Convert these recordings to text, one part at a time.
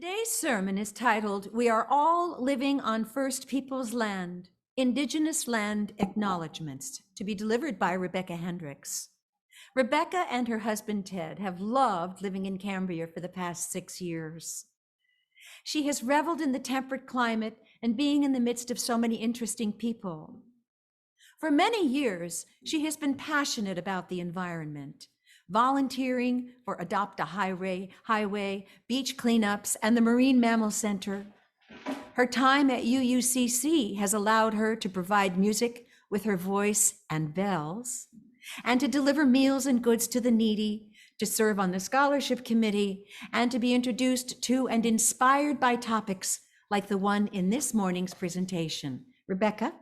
Today's sermon is titled, We Are All Living on First Peoples Land, Indigenous Land Acknowledgements, to be delivered by Rebecca Hendricks. Rebecca and her husband Ted have loved living in Cambria for the past 6 years. She has reveled in the temperate climate and being in the midst of so many interesting people. For many years, she has been passionate about the environment, volunteering for Adopt a Highway, beach cleanups, and the Marine Mammal Center. Her time at UUCC has allowed her to provide music with her voice and bells, and to deliver meals and goods to the needy, to serve on the scholarship committee, and to be introduced to and inspired by topics like the one in this morning's presentation. Rebecca?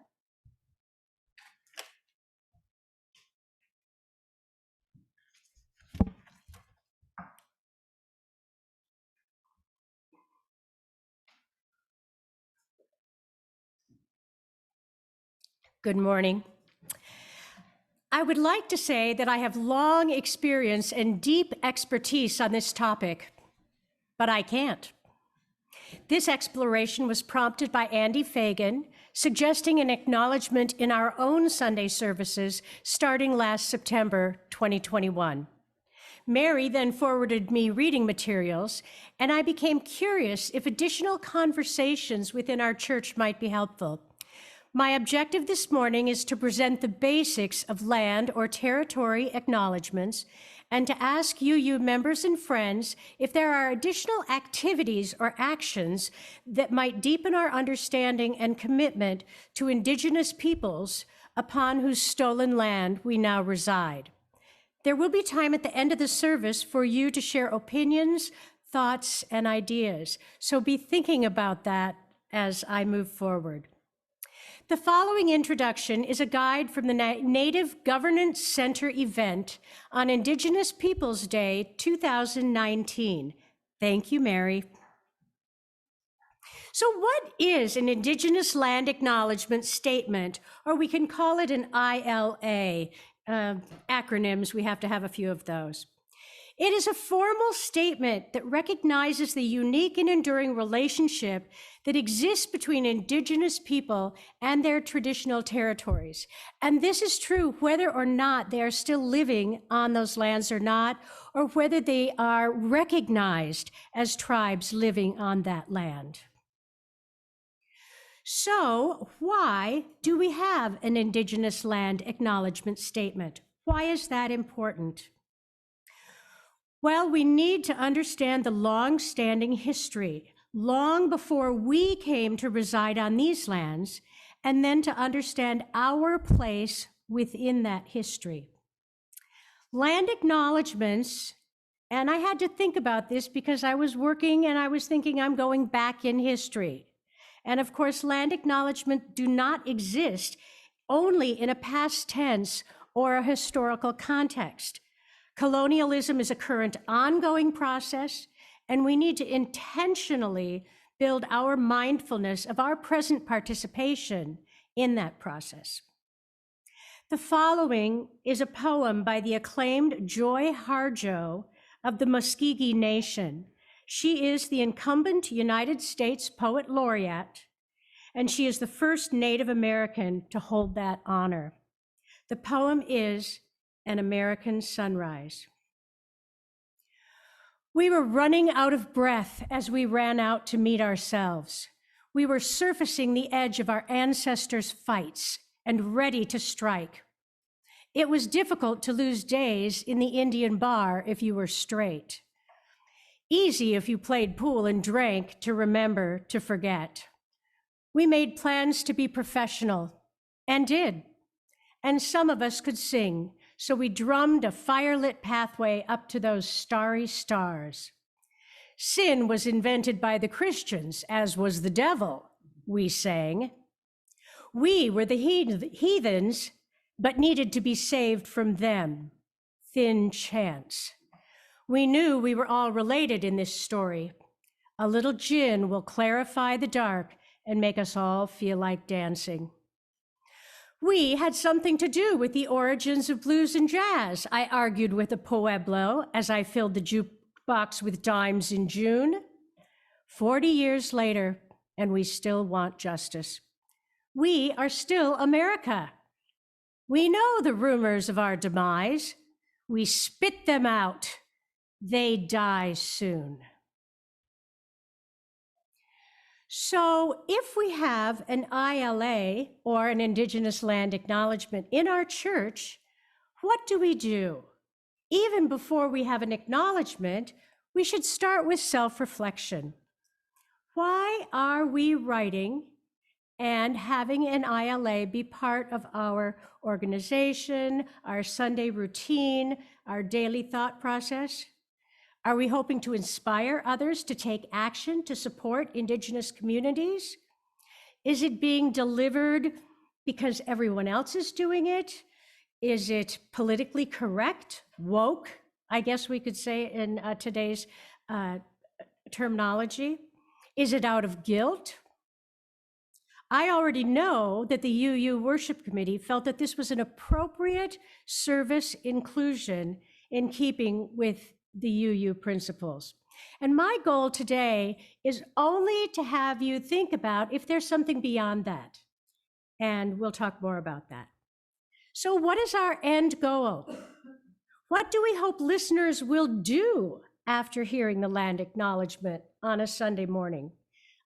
Good morning. I would like to say that I have long experience and deep expertise on this topic, but I can't. This exploration was prompted by Andy Fagan, suggesting an acknowledgement in our own Sunday services starting last September 2021. Mary then forwarded me reading materials, and I became curious if additional conversations within our church might be helpful. My objective this morning is to present the basics of land or territory acknowledgements and to ask UU members and friends if there are additional activities or actions that might deepen our understanding and commitment to Indigenous peoples upon whose stolen land we now reside. There will be time at the end of the service for you to share opinions, thoughts, and ideas, so be thinking about that as I move forward. The following introduction is a guide from the Native Governance Center event on Indigenous Peoples Day 2019. Thank you, Mary. So what is an Indigenous Land Acknowledgement Statement, or we can call it an ILA? Acronyms, we have to have a few of those. It is a formal statement that recognizes the unique and enduring relationship that exists between Indigenous people and their traditional territories. And this is true whether or not they are still living on those lands or not, or whether they are recognized as tribes living on that land. So why do we have an Indigenous Land Acknowledgement Statement? Why is that important? Well, we need to understand the long-standing history, long before we came to reside on these lands, and then to understand our place within that history. Land acknowledgements, and I had to think about this because I was working and I was thinking I'm going back in history. And of course, land acknowledgements do not exist only in a past tense or a historical context. Colonialism is a current ongoing process, and we need to intentionally build our mindfulness of our present participation in that process. The following is a poem by the acclaimed Joy Harjo of the Muscogee Nation. She is the incumbent United States Poet Laureate, and she is the first Native American to hold that honor. The poem is An American Sunrise. We were running out of breath as we ran out to meet ourselves. We were surfacing the edge of our ancestors' fights and ready to strike. It was difficult to lose days in the Indian bar if you were straight. Easy if you played pool and drank to remember to forget. We made plans to be professional, and did. And some of us could sing, so we drummed a firelit pathway up to those starry stars. Sin was invented by the Christians, as was the devil, we sang. We were the heathens, but needed to be saved from them. Thin chance. We knew we were all related in this story. A little gin will clarify the dark and make us all feel like dancing. We had something to do with the origins of blues and jazz, I argued with a Pueblo as I filled the jukebox with dimes in June. 40 years later, and we still want justice. We are still America. We know the rumors of our demise. We spit them out. They die soon. So if we have an ILA, or an Indigenous Land Acknowledgement, in our church, what do we do? Even before we have an acknowledgement, we should start with self-reflection. Why are we writing and having an ILA be part of our organization, our Sunday routine, our daily thought process? Are we hoping to inspire others to take action to support Indigenous communities? Is it being delivered because everyone else is doing it? Is it politically correct, woke, I guess we could say in today's terminology? Is it out of guilt? I already know that the UU Worship Committee felt that this was an appropriate service inclusion in keeping with the UU principles. And my goal today is only to have you think about if there's something beyond that. And we'll talk more about that. So what is our end goal? What do we hope listeners will do after hearing the land acknowledgement on a Sunday morning?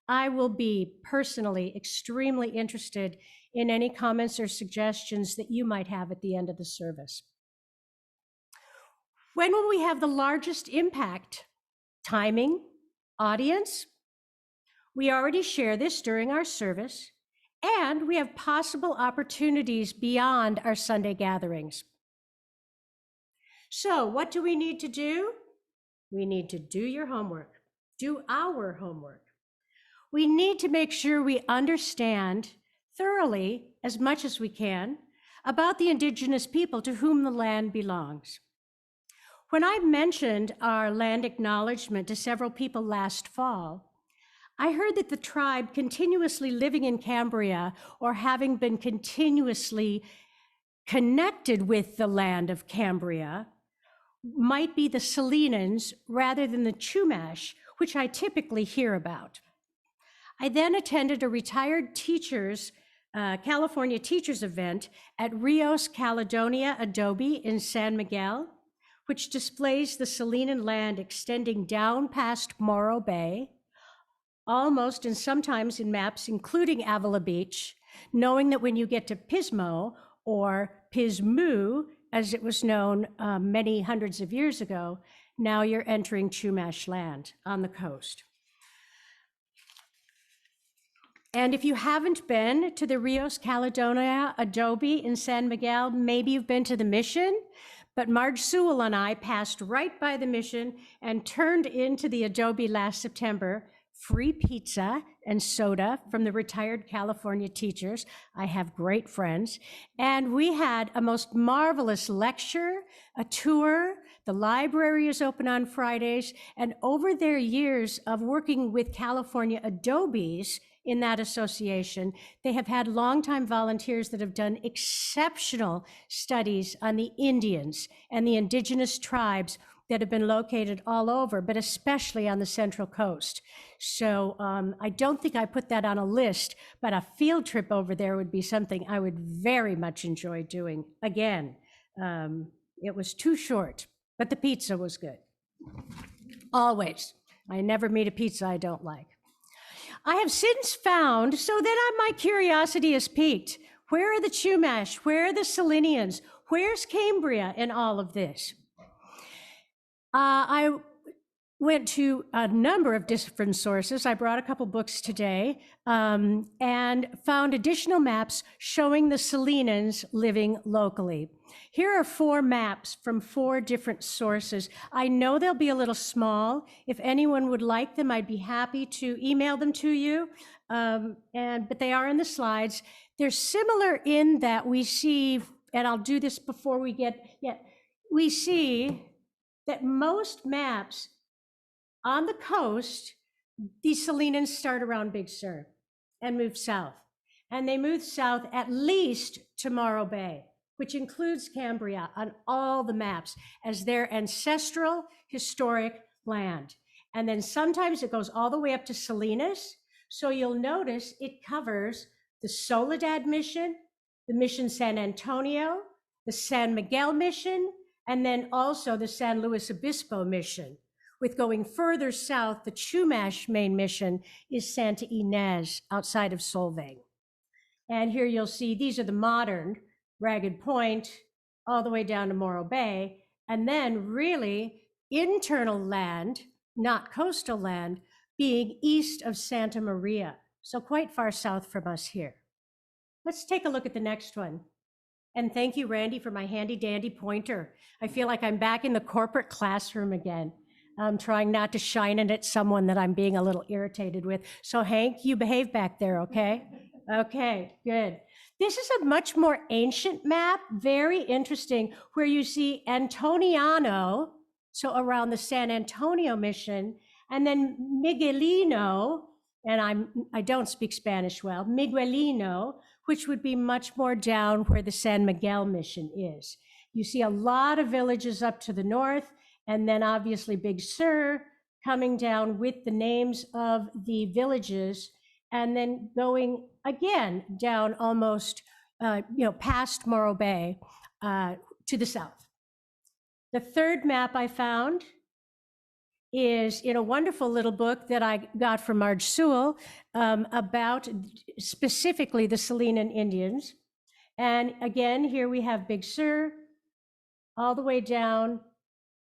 I will be personally extremely interested in any comments or suggestions that you might have at the end of the service. When will we have the largest impact? Timing, audience? We already share this during our service, and we have possible opportunities beyond our Sunday gatherings. So what do we need to do? We need to do your homework, do our homework. We need to make sure we understand thoroughly, as much as we can, about the Indigenous people to whom the land belongs. When I mentioned our land acknowledgement to several people last fall, I heard that the tribe continuously living in Cambria, or having been continuously connected with the land of Cambria, might be the Selenans rather than the Chumash, which I typically hear about. I then attended a retired teachers, California teachers event at Rios Caledonia Adobe in San Miguel, which displays the Salinan land extending down past Morro Bay, almost and sometimes in maps including Avila Beach, knowing that when you get to Pismo, or Pismu, as it was known many hundreds of years ago, now you're entering Chumash land on the coast. And if you haven't been to the Rios Caledonia Adobe in San Miguel, maybe you've been to the mission, but Marge Sewell and I passed right by the mission and turned into the Adobe last September. Free pizza and soda from the retired California teachers. I have great friends. And we had a most marvelous lecture, a tour. The library is open on Fridays. And over their years of working with California Adobes in that association, they have had longtime volunteers that have done exceptional studies on the Indians and the indigenous tribes that have been located all over, but especially on the Central Coast. So I don't think I put that on a list, but a field trip over there would be something I would very much enjoy doing again. It was too short, but the pizza was good. Always. I never meet a pizza I don't like. I have since found, so that my curiosity is piqued. Where are the Chumash? Where are the Selenians? Where's Cambria in all of this? I went to a number of different sources. I brought a couple books today and found additional maps showing the Selenans living locally. Here are 4 maps from 4 different sources. I know they'll be a little small. If anyone would like them, I'd be happy to email them to you. But they are in the slides. They're similar in that we see, and I'll do this before we we see that most maps on the coast, these Selenans start around Big Sur and move south. And they move south at least to Morro Bay, which includes Cambria on all the maps as their ancestral historic land. And then sometimes it goes all the way up to Salinas. So you'll notice it covers the Soledad Mission, the Mission San Antonio, the San Miguel Mission, and then also the San Luis Obispo Mission. With going further south, the Chumash main mission is Santa Ynez outside of Solvang. And here you'll see these are the modern Ragged Point all the way down to Morro Bay. And then really internal land, not coastal land, being east of Santa Maria. So quite far south from us here. Let's take a look at the next one. And thank you, Randy, for my handy dandy pointer. I feel like I'm back in the corporate classroom again. I'm trying not to shine it at someone that I'm being a little irritated with. So Hank, you behave back there, okay? Okay, good. This is a much more ancient map, very interesting, where you see Antoniano, so around the San Antonio mission, and then Miguelino, and I don't speak Spanish well, Miguelino, which would be much more down where the San Miguel mission is. You see a lot of villages up to the north, and then obviously Big Sur coming down with the names of the villages, and then going again down almost, past Morro Bay to the south. The third map I found is in a wonderful little book that I got from Marge Sewell about specifically the Salinan Indians. And again, here we have Big Sur all the way down.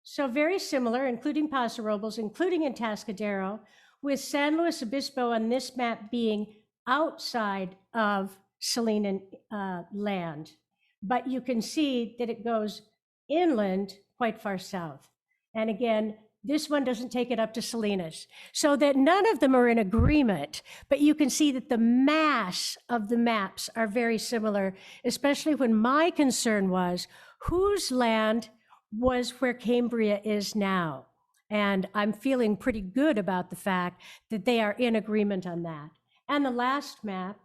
So very similar, including Paso Robles, including in Tascadero, with San Luis Obispo on this map being outside of Salinan land. But you can see that it goes inland quite far south. And again, this one doesn't take it up to Salinas. So that none of them are in agreement, but you can see that the mass of the maps are very similar, especially when my concern was whose land was where Cambria is now. And I'm feeling pretty good about the fact that they are in agreement on that. And the last map,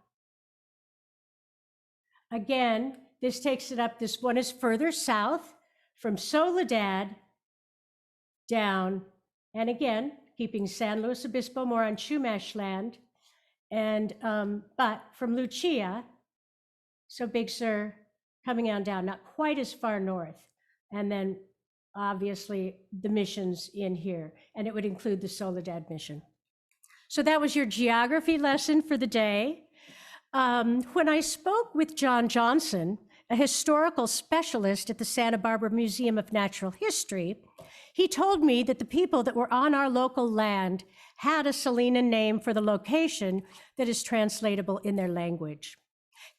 again, this takes it up. This one is further south from Soledad down, and again, keeping San Luis Obispo more on Chumash land, and but from Lucia, so Big Sur coming on down, not quite as far north, and then obviously the missions in here, and it would include the Soledad mission. So that was your geography lesson for the day. When I spoke with John Johnson, a historical specialist at the Santa Barbara Museum of Natural History, he told me that the people that were on our local land had a Salinan name for the location that is translatable in their language.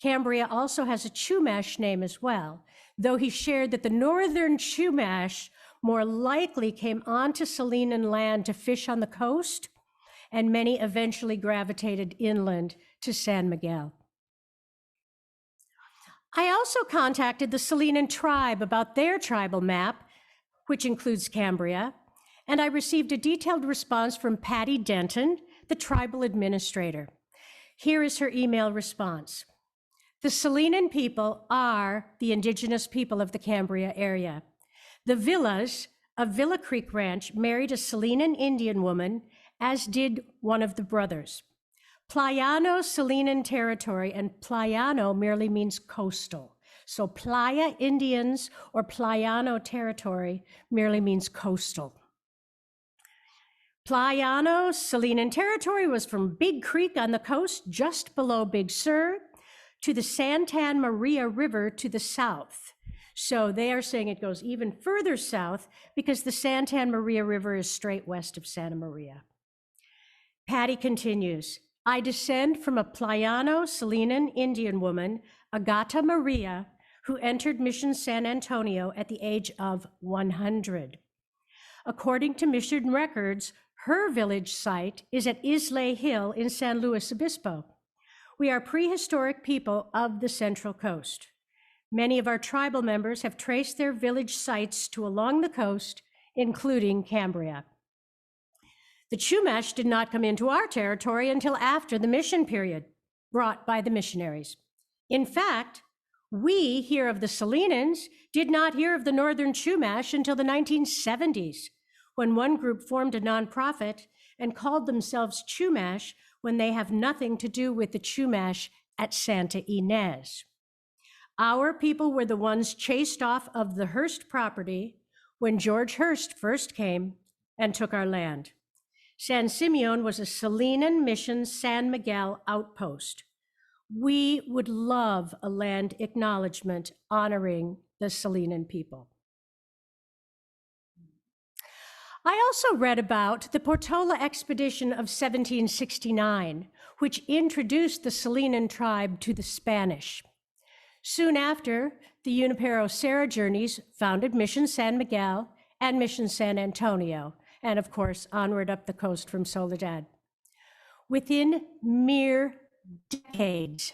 Cambria also has a Chumash name as well, though he shared that the northern Chumash more likely came onto Salinan land to fish on the coast, and many eventually gravitated inland to San Miguel. I also contacted the Salinan tribe about their tribal map, which includes Cambria, and I received a detailed response from Patty Denton, the tribal administrator. Here is her email response. The Salinan people are the indigenous people of the Cambria area. The Villas of Villa Creek Ranch married a Salinan Indian woman, as did one of the brothers. Playano Salinan territory, and Playano merely means coastal. So Playa Indians or Playano territory merely means coastal. Playano Salinan territory was from Big Creek on the coast just below Big Sur to the Santa Maria River to the south. So they are saying it goes even further south because the Santa Maria River is straight west of Santa Maria. Patty continues, I descend from a Playano Salinan Indian woman, Agata Maria, who entered Mission San Antonio at the age of 100. According to mission records, her village site is at Islay Hill in San Luis Obispo. We are prehistoric people of the Central Coast. Many of our tribal members have traced their village sites to along the coast, including Cambria. The Chumash did not come into our territory until after the mission period, brought by the missionaries. In fact, we hear of the Salinans did not hear of the Northern Chumash until the 1970s, when one group formed a nonprofit and called themselves Chumash when they have nothing to do with the Chumash at Santa Ynez. Our people were the ones chased off of the Hearst property when George Hearst first came and took our land. San Simeon was a Salinan Mission San Miguel outpost. We would love a land acknowledgement honoring the Salinan people. I also read about the Portola expedition of 1769, which introduced the Salinan tribe to the Spanish. Soon after, the Junipero Serra journeys founded Mission San Miguel and Mission San Antonio, and of course, onward up the coast from Soledad. Within mere decades,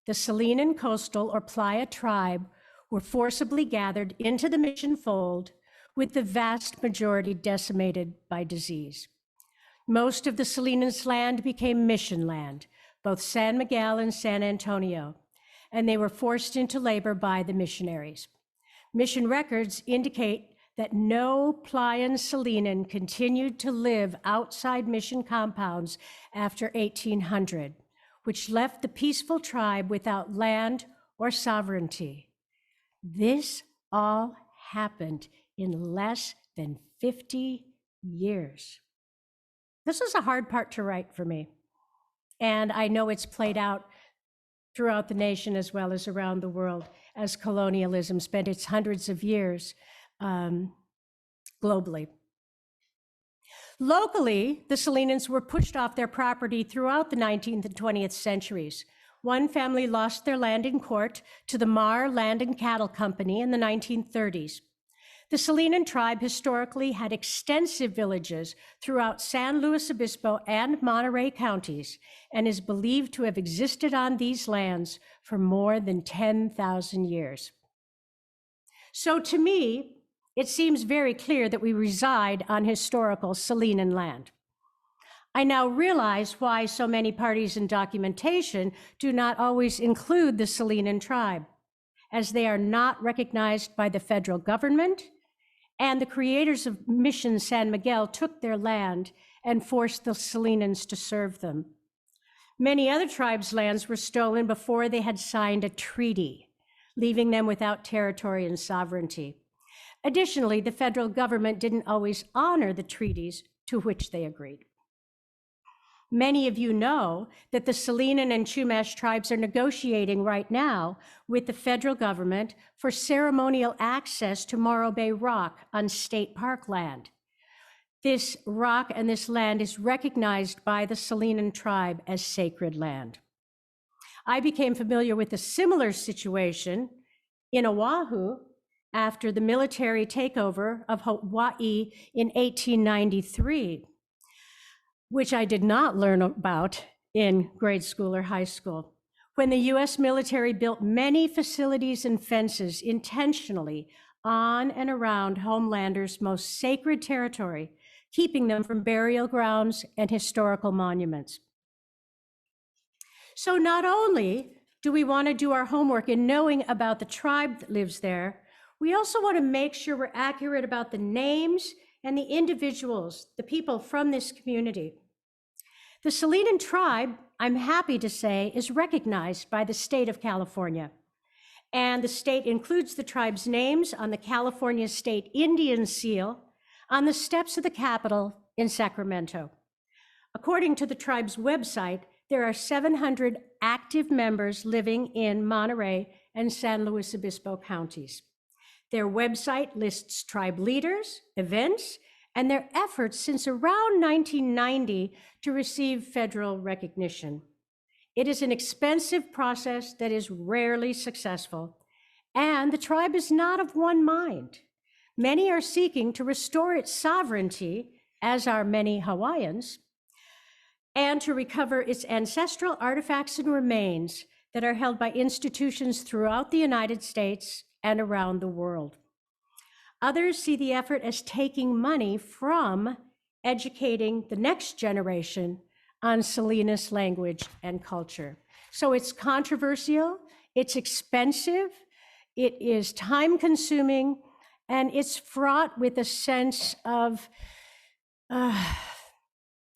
the Salinan coastal or playa tribe were forcibly gathered into the mission fold, with the vast majority decimated by disease. Most of the Salinans' land became mission land, both San Miguel and San Antonio, and they were forced into labor by the missionaries. Mission records indicate that no Playan Salinan continued to live outside mission compounds after 1800, which left the peaceful tribe without land or sovereignty. This all happened in less than 50 years. This is a hard part to write for me, and I know it's played out throughout the nation as well as around the world as colonialism spent its hundreds of years globally. Locally, the Salinans were pushed off their property throughout the 19th and 20th centuries. One family lost their land in court to the Mar Land and Cattle Company in the 1930s. The Salinan tribe historically had extensive villages throughout San Luis Obispo and Monterey counties, and is believed to have existed on these lands for more than 10,000 years. So to me, it seems very clear that we reside on historical Salinan land. I now realize why so many parties in documentation do not always include the Salinan tribe, as they are not recognized by the federal government, and the creators of Mission San Miguel took their land and forced the Salinans to serve them. Many other tribes' lands were stolen before they had signed a treaty, leaving them without territory and sovereignty. Additionally, the federal government didn't always honor the treaties to which they agreed. Many of you know that the Salinan and Chumash tribes are negotiating right now with the federal government for ceremonial access to Morro Bay Rock on state park land. This rock and this land is recognized by the Salinan tribe as sacred land. I became familiar with a similar situation in Oahu after the military takeover of Hawaii in 1893. Which I did not learn about in grade school or high school, when the US military built many facilities and fences intentionally on and around homelanders' most sacred territory, keeping them from burial grounds and historical monuments. So not only do we want to do our homework in knowing about the tribe that lives there, we also want to make sure we're accurate about the names and the individuals, the people from this community. The Salinan tribe, I'm happy to say, is recognized by the state of California. And the state includes the tribe's names on the California State Indian Seal on the steps of the Capitol in Sacramento. According to the tribe's website, there are 700 active members living in Monterey and San Luis Obispo counties. Their website lists tribe leaders, events, and their efforts since around 1990 to receive federal recognition. It is an expensive process that is rarely successful, and the tribe is not of one mind. Many are seeking to restore its sovereignty, as are many Hawaiians, and to recover its ancestral artifacts and remains that are held by institutions throughout the United States and around the world. Others see the effort as taking money from educating the next generation on Salinas language and culture. So it's controversial, it's expensive, it is time-consuming, and it's fraught with a sense of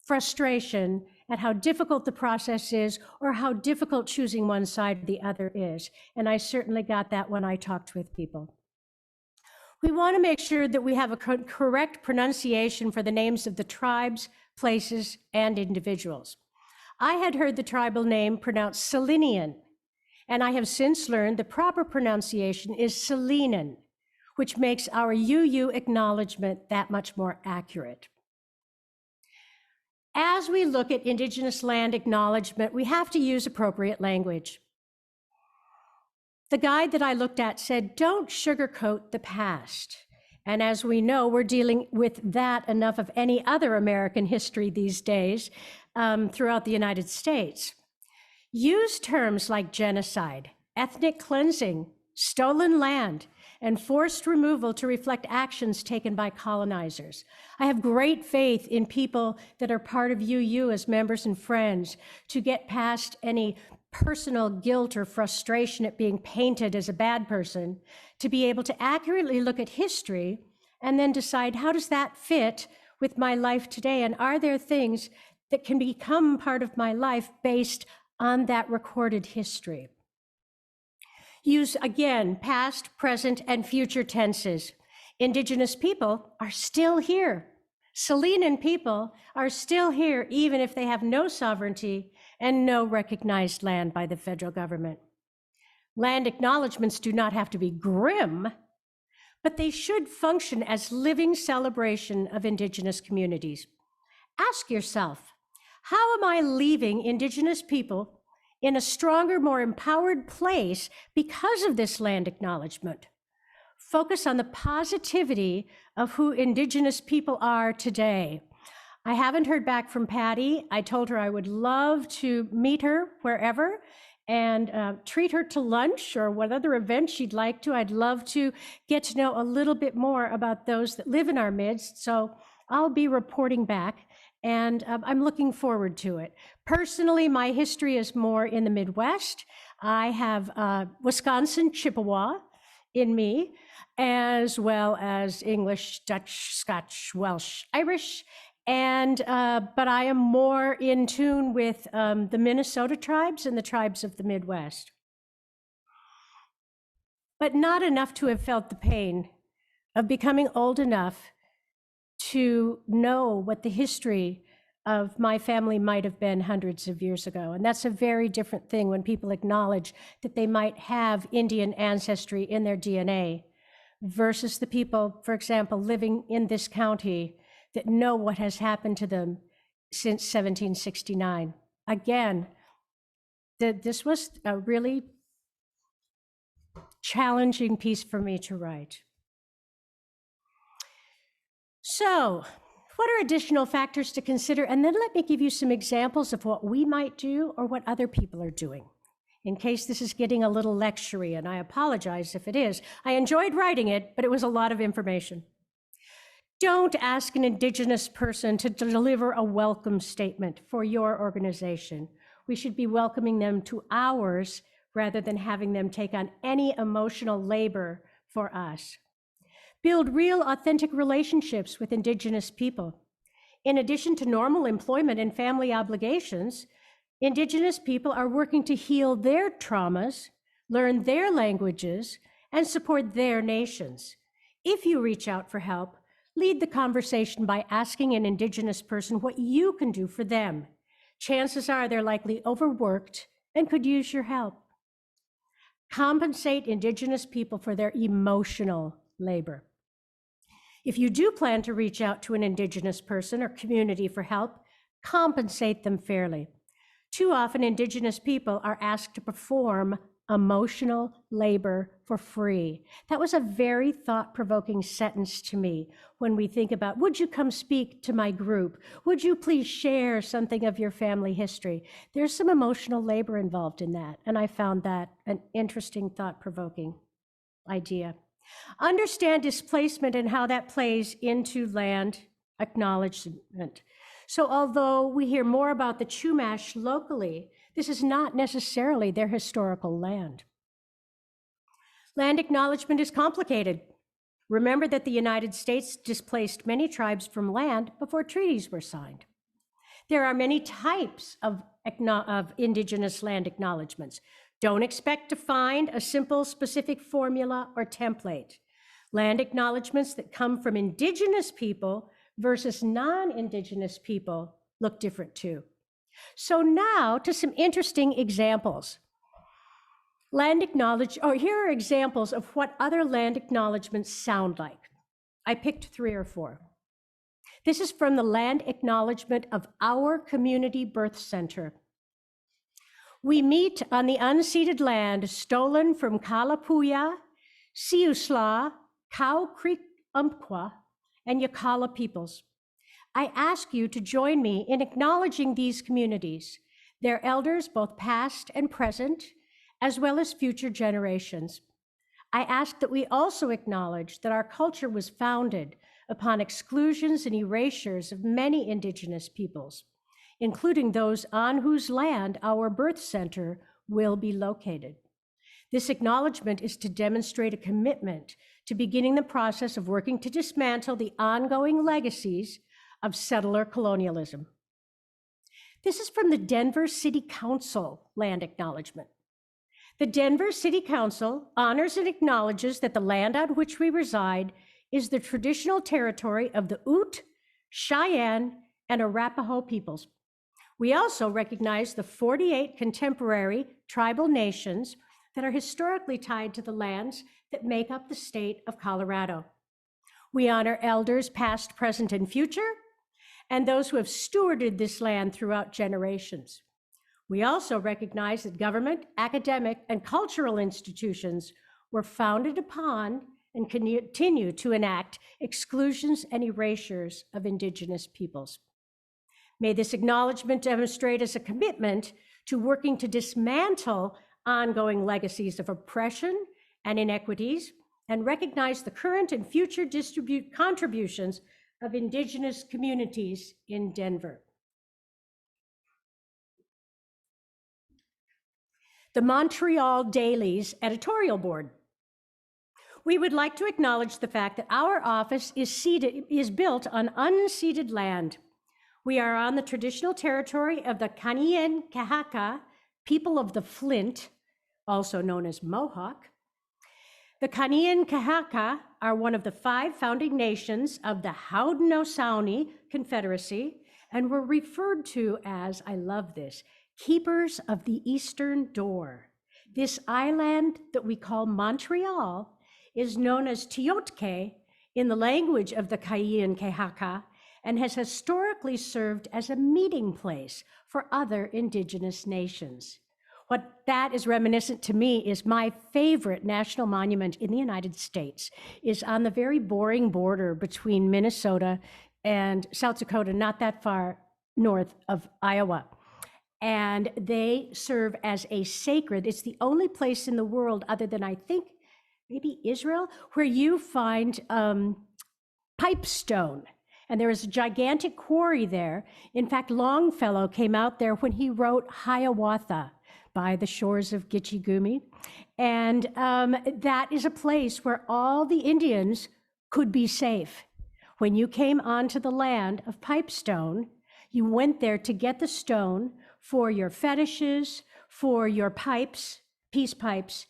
frustration at how difficult the process is or how difficult choosing one side or the other is. And I certainly got that when I talked with people. We want to make sure that we have a correct pronunciation for the names of the tribes, places, and individuals. I had heard the tribal name pronounced Selenian, and I have since learned the proper pronunciation is Selenan, which makes our UU acknowledgement that much more accurate. As we look at Indigenous land acknowledgement, we have to use appropriate language. The guide that I looked at said, don't sugarcoat the past. And as we know, we're dealing with that enough of any other American history these days throughout the United States. Use terms like genocide, ethnic cleansing, stolen land, and forced removal to reflect actions taken by colonizers. I have great faith in people that are part of UU as members and friends to get past any personal guilt or frustration at being painted as a bad person, to be able to accurately look at history and then decide, how does that fit with my life today? And are there things that can become part of my life based on that recorded history? Use, again, past, present, and future tenses. Indigenous people are still here. Selenan people are still here, even if they have no sovereignty and no recognized land by the federal government. Land acknowledgements do not have to be grim, but they should function as living celebration of Indigenous communities. Ask yourself, how am I leaving Indigenous people in a stronger, more empowered place because of this land acknowledgement? Focus on the positivity of who Indigenous people are today. I haven't heard back from Patty. I told her I would love to meet her wherever and treat her to lunch or what other event she'd like to. I'd love to get to know a little bit more about those that live in our midst. So I'll be reporting back, and I'm looking forward to it. Personally, my history is more in the Midwest. I have Wisconsin Chippewa in me, as well as English, Dutch, Scotch, Welsh, Irish, and but I am more in tune with the Minnesota tribes and the tribes of the Midwest. But not enough to have felt the pain of becoming old enough to know what the history of my family might have been hundreds of years ago. And that's a very different thing when people acknowledge that they might have Indian ancestry in their DNA versus the people, for example, living in this county that know what has happened to them since 1769. Again, this was a really challenging piece for me to write. So, what are additional factors to consider? And then let me give you some examples of what we might do or what other people are doing, in case this is getting a little lecture-y, and I apologize if it is. I enjoyed writing it, but it was a lot of information. Don't ask an Indigenous person to deliver a welcome statement for your organization. We should be welcoming them to ours rather than having them take on any emotional labor for us. Build real, authentic relationships with Indigenous people. In addition to normal employment and family obligations, Indigenous people are working to heal their traumas, learn their languages, and support their nations. If you reach out for help, lead the conversation by asking an Indigenous person what you can do for them. Chances are they're likely overworked and could use your help. Compensate Indigenous people for their emotional labor. If you do plan to reach out to an Indigenous person or community for help, compensate them fairly. Too often, Indigenous people are asked to perform emotional labor for free. That was a very thought-provoking sentence to me when we think about, would you come speak to my group? Would you please share something of your family history? There's some emotional labor involved in that, and I found that an interesting, thought-provoking idea. Understand displacement and how that plays into land acknowledgement. So although we hear more about the Chumash locally, this is not necessarily their historical land. Land acknowledgement is complicated. Remember that the United States displaced many tribes from land before treaties were signed. There are many types of indigenous land acknowledgements. Don't expect to find a simple, specific formula or template. Land acknowledgements that come from indigenous people versus non-indigenous people look different too. So now to some interesting examples. Here are examples of what other land acknowledgements sound like. I picked 3 or 4. This is from the land acknowledgement of our community birth center. We meet on the unceded land stolen from Kalapuya, Siuslaw, Cow Creek Umpqua, and Yakala peoples. I ask you to join me in acknowledging these communities, their elders, both past and present, as well as future generations. I ask that we also acknowledge that our culture was founded upon exclusions and erasures of many indigenous peoples, including those on whose land our birth center will be located. This acknowledgement is to demonstrate a commitment to beginning the process of working to dismantle the ongoing legacies of settler colonialism. This is from the Denver City Council land acknowledgement. The Denver City Council honors and acknowledges that the land on which we reside is the traditional territory of the Ute, Cheyenne, and Arapaho peoples. We also recognize the 48 contemporary tribal nations that are historically tied to the lands that make up the state of Colorado. We honor elders past, present, and future, and those who have stewarded this land throughout generations. We also recognize that government, academic, and cultural institutions were founded upon and continue to enact exclusions and erasures of indigenous peoples. May this acknowledgement demonstrate as a commitment to working to dismantle ongoing legacies of oppression and inequities and recognize the current and future contributions of indigenous communities in Denver. The Montreal Daily's editorial board. We would like to acknowledge the fact that our office is built on unceded land. We are on the traditional territory of the Kanien'kehá:ka, people of the Flint, also known as Mohawk. The Kanien'kehá:ka are one of the 5 founding nations of the Haudenosaunee Confederacy and were referred to as, I love this, keepers of the Eastern Door. This island that we call Montreal is known as Teotke in the language of the Kanien'kehá:ka and has historically served as a meeting place for other indigenous nations. What that is reminiscent to me is my favorite national monument in the United States is on the very boring border between Minnesota and South Dakota, not that far north of Iowa. And they serve as a sacred, it's the only place in the world other than I think maybe Israel, where you find pipestone. And there is a gigantic quarry there. In fact, Longfellow came out there when he wrote Hiawatha, by the shores of Gitche-Gumee. And that is a place where all the Indians could be safe. When you came onto the land of Pipestone, you went there to get the stone for your fetishes, for your pipes, peace pipes,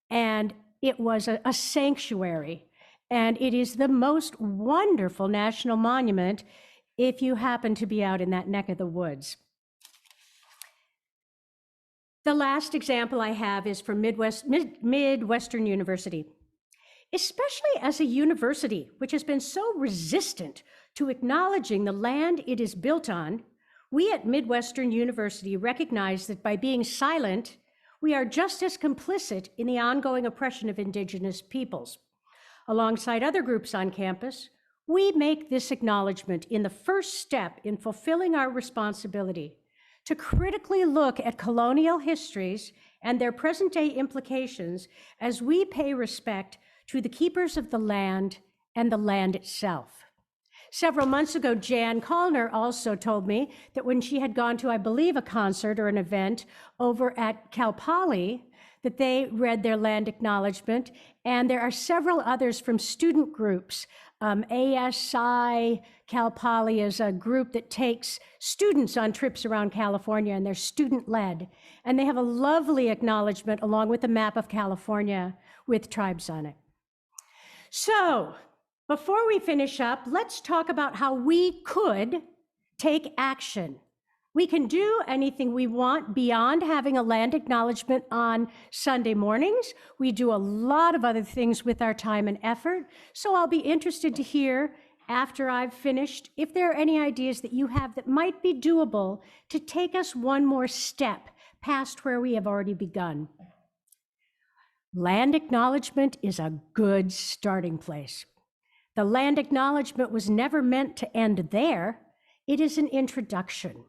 and it was a sanctuary. And it is the most wonderful national monument if you happen to be out in that neck of the woods. The last example I have is from Midwestern University. Especially as a university which has been so resistant to acknowledging the land it is built on, we at Midwestern University recognize that by being silent, we are just as complicit in the ongoing oppression of Indigenous peoples. Alongside other groups on campus, we make this acknowledgement in the first step in fulfilling our responsibility to critically look at colonial histories and their present-day implications as we pay respect to the keepers of the land and the land itself. Several months ago, Jan Kallner also told me that when she had gone to, I believe, a concert or an event over at Cal Poly, that they read their land acknowledgement, and there are several others from student groups. ASI Cal Poly is a group that takes students on trips around California, and they're student-led. And they have a lovely acknowledgement along with a map of California with tribes on it. So before we finish up, let's talk about how we could take action. We can do anything we want beyond having a land acknowledgement on Sunday mornings. We do a lot of other things with our time and effort. So I'll be interested to hear after I've finished if there are any ideas that you have that might be doable to take us one more step past where we have already begun. Land acknowledgement is a good starting place. The land acknowledgement was never meant to end there. It is an introduction.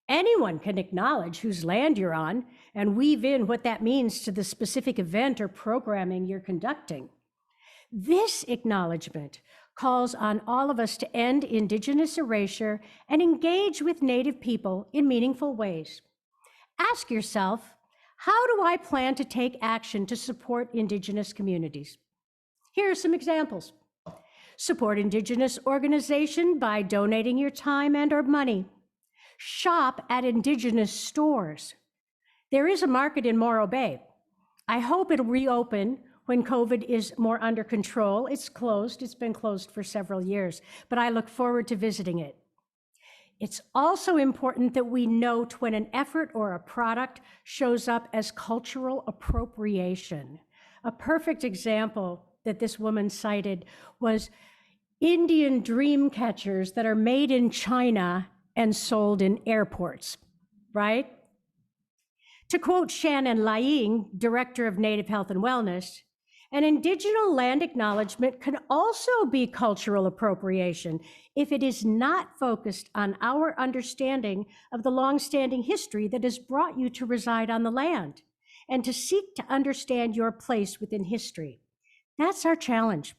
Anyone can acknowledge whose land you're on and weave in what that means to the specific event or programming you're conducting. This acknowledgement calls on all of us to end Indigenous erasure and engage with Native people in meaningful ways. Ask yourself, how do I plan to take action to support Indigenous communities? Here are some examples. Support Indigenous organization by donating your time and/or money. Shop at Indigenous stores. There is a market in Morro Bay. I hope it'll reopen when COVID is more under control. It's closed. It's been closed for several years, but I look forward to visiting it. It's also important that we note when an effort or a product shows up as cultural appropriation. A perfect example that this woman cited was Indian dream catchers that are made in China and sold in airports, right? To quote Shannon Laing, Director of Native Health and Wellness, an Indigenous land acknowledgement can also be cultural appropriation if it is not focused on our understanding of the longstanding history that has brought you to reside on the land and to seek to understand your place within history. That's our challenge.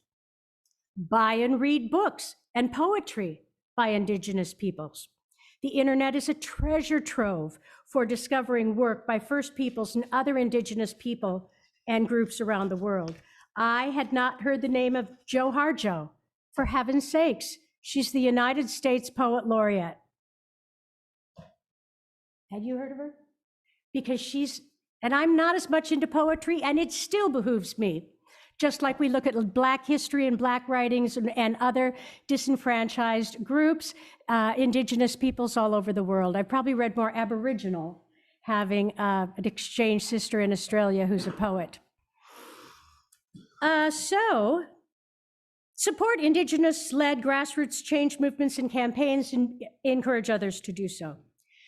Buy and read books and poetry by Indigenous peoples. The internet is a treasure trove for discovering work by First Peoples and other Indigenous people and groups around the world. I had not heard the name of Jo Harjo. For heaven's sakes, she's the United States Poet Laureate. Had you heard of her? Because and I'm not as much into poetry, and it still behooves me. Just like we look at Black history and Black writings and other disenfranchised groups, Indigenous peoples all over the world. I've probably read more Aboriginal, having an exchange sister in Australia who's a poet. So, support Indigenous-led grassroots change movements and campaigns and encourage others to do so.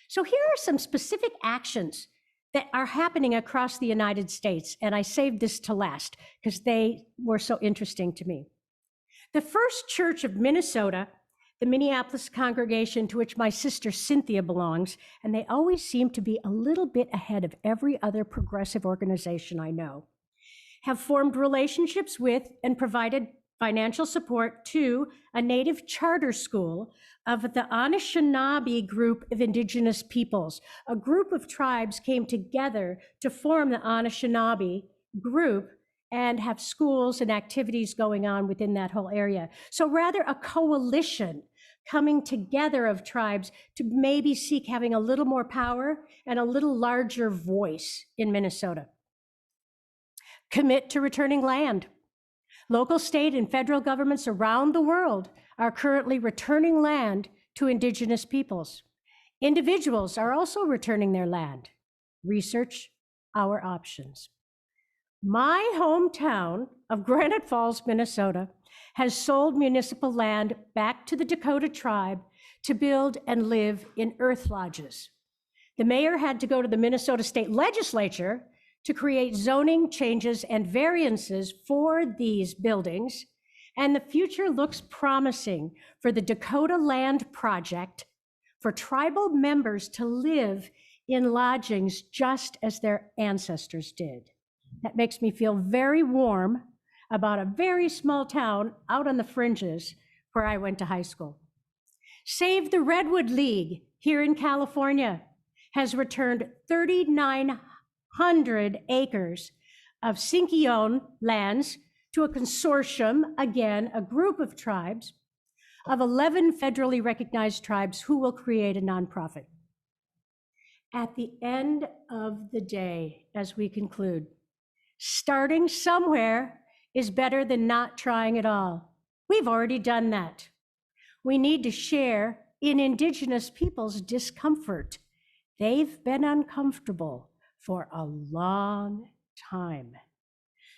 So here are some specific actions that are happening across the United States, and I saved this to last because they were so interesting to me. The First Church of Minnesota, the Minneapolis congregation to which my sister Cynthia belongs, and they always seem to be a little bit ahead of every other progressive organization I know, have formed relationships with and provided financial support to a Native charter school of the Anishinaabe group of Indigenous peoples. A group of tribes came together to form the Anishinaabe group and have schools and activities going on within that whole area. So rather a coalition coming together of tribes to maybe seek having a little more power and a little larger voice in Minnesota. Commit to returning land. Local, state, and federal governments around the world are currently returning land to Indigenous peoples. Individuals are also returning their land. Research our options. My hometown of Granite Falls, Minnesota, has sold municipal land back to the Dakota tribe to build and live in earth lodges. The mayor had to go to the Minnesota State Legislature to create zoning changes and variances for these buildings, and the future looks promising for the Dakota Land Project for tribal members to live in lodgings just as their ancestors did. That makes me feel very warm about a very small town out on the fringes where I went to high school. Save the Redwood League here in California has returned 39 100 acres of Sinkyone lands to a consortium, again, a group of tribes, of 11 federally recognized tribes who will create a nonprofit. At the end of the day, as we conclude, starting somewhere is better than not trying at all. We've already done that. We need to share in Indigenous people's discomfort. They've been uncomfortable for a long time.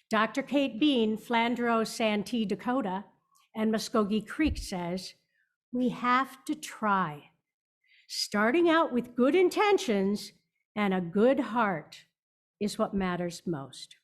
Dr. Kate Bean, Flandreau, Santee, Dakota, and Muskogee Creek says, we have to try. Starting out with good intentions and a good heart is what matters most.